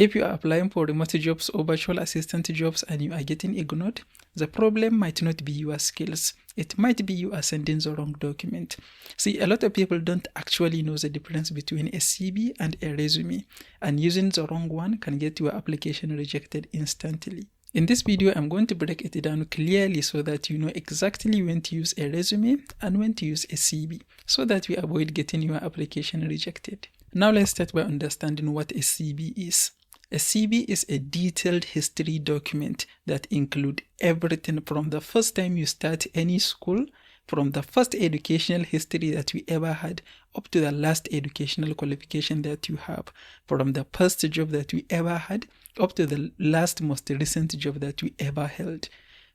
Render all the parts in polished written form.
If you are applying for remote jobs or virtual assistant jobs and you are getting ignored, the problem might not be your skills. It might be you are sending the wrong document. See, a lot of people don't actually know the difference between a CV and a resume, and using the wrong one can get your application rejected instantly. In this video, I'm going to break it down clearly so that you know exactly when to use a resume and when to use a CV, so that we avoid getting your application rejected. Now let's start by understanding what a CV is. A CV is a detailed history document that includes everything from the first time you start any school, from the first educational history that you ever had, up to the last educational qualification that you have, from the first job that you ever had, up to the last most recent job that you ever held.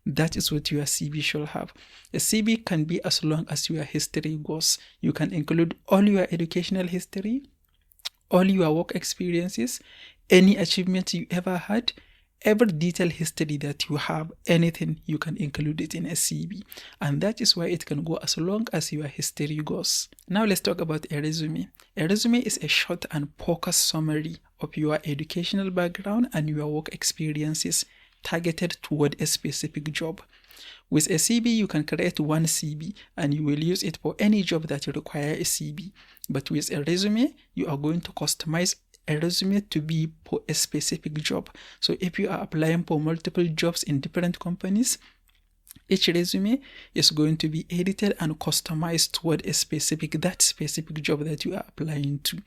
That is what your CV should have. A CV can be as long as your history goes. You can include all your educational history, all your work experiences, any achievements you ever had, every detailed history that you have, anything, you can include it in a CV. And that is why it can go as long as your history goes. Now let's talk about a resume. A resume is a short and focused summary of your educational background and your work experiences targeted toward a specific job. With a CV, you can create one CV and you will use it for any job that requires a CV. But with a resume, you are going to customize a resume to be for a specific job. So if you are applying for multiple jobs in different companies, each resume is going to be edited and customized toward that specific job that you are applying to,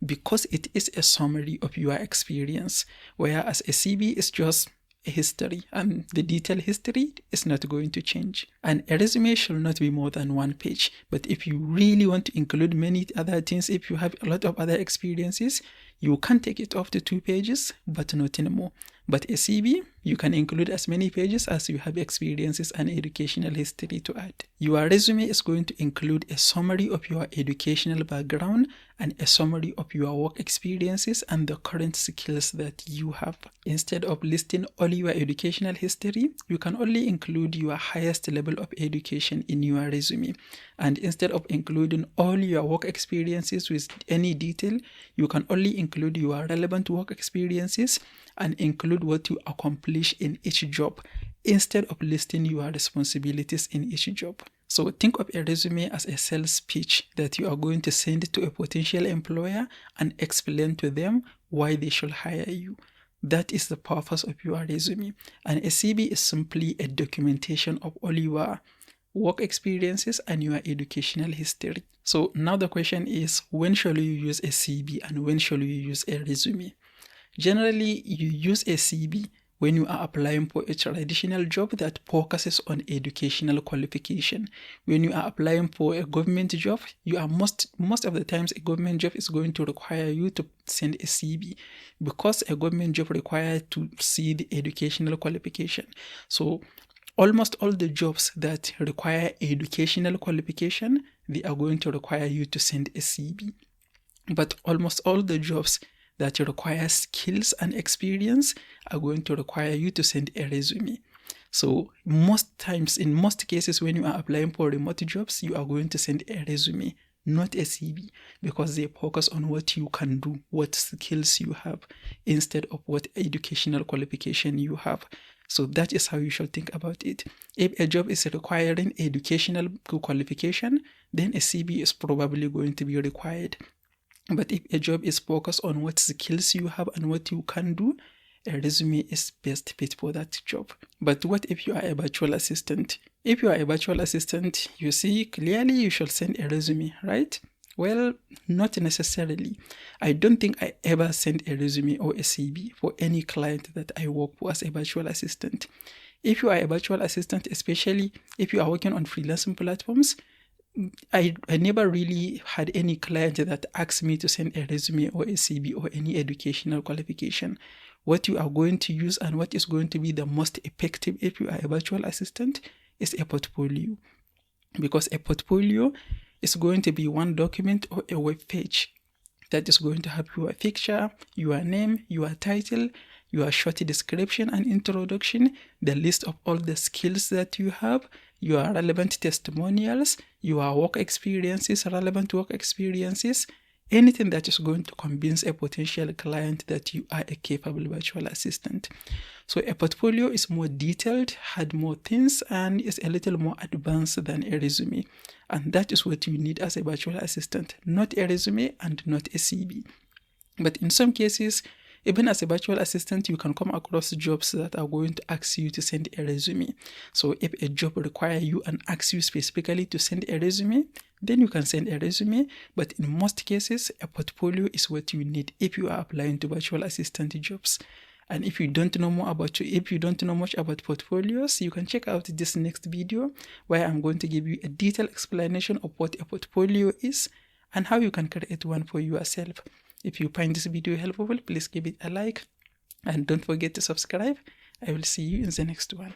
because it is a summary of your experience, whereas a CV is just a history, and the detailed history is not going to change. And a resume should not be more than 1 page. But if you really want to include many other things, if you have a lot of other experiences, you can take it up to 2 pages, but not anymore. But a CV, you can include as many pages as you have experiences and educational history to add. Your resume is going to include a summary of your educational background and a summary of your work experiences and the current skills that you have. Instead of listing all your educational history, you can only include your highest level of education in your resume. And instead of including all your work experiences with any detail, you can only include your relevant work experiences and include what you accomplish in each job, instead of listing your responsibilities in each job. So think of a resume as a sales pitch that you are going to send to a potential employer and explain to them why they should hire you. That is the purpose of your resume. And a CV is simply a documentation of all your work experiences and your educational history. So now the question is, when shall you use a CV and when shall you use a resume? Generally, you use a CV when you are applying for a traditional job that focuses on educational qualification. When you are applying for a government job, you are most of the times a government job is going to require you to send a CV, because a government job requires to see the educational qualification. So almost all the jobs that require educational qualification, they are going to require you to send a CV. But almost all the jobs that require skills and experience are going to require you to send a resume. So most times, in most cases, when you are applying for remote jobs, you are going to send a resume, not a CV, because they focus on what you can do, what skills you have, instead of what educational qualification you have. So that is how you should think about it. If a job is requiring educational qualification, then a CV is probably going to be required. But if a job is focused on what skills you have and what you can do, a resume is best fit for that job. But what if you are a virtual assistant? If you are a virtual assistant, you see, clearly you should send a resume, right? Well, not necessarily. I don't think I ever sent a resume or a CV for any client that I work for as a virtual assistant. If you are a virtual assistant, especially if you are working on freelancing platforms, I never really had any client that asked me to send a resume or a CV or any educational qualification. What you are going to use and what is going to be the most effective if you are a virtual assistant is a portfolio. Because a portfolio is going to be one document or a web page that is going to have your picture, your name, your title, your short description and introduction, the list of all the skills that you have, your relevant testimonials, your work experiences, relevant work experiences, anything that is going to convince a potential client that you are a capable virtual assistant. So a portfolio is more detailed, had more things, and is a little more advanced than a resume. And that is what you need as a virtual assistant, not a resume and not a CV. But in some cases, even as a virtual assistant, you can come across jobs that are going to ask you to send a resume. So if a job requires you and asks you specifically to send a resume, then you can send a resume. But in most cases, a portfolio is what you need if you are applying to virtual assistant jobs. And if you don't know much about portfolios, you can check out this next video where I'm going to give you a detailed explanation of what a portfolio is and how you can create one for yourself. If you find this video helpful, please give it a like and don't forget to subscribe. I will see you in the next one.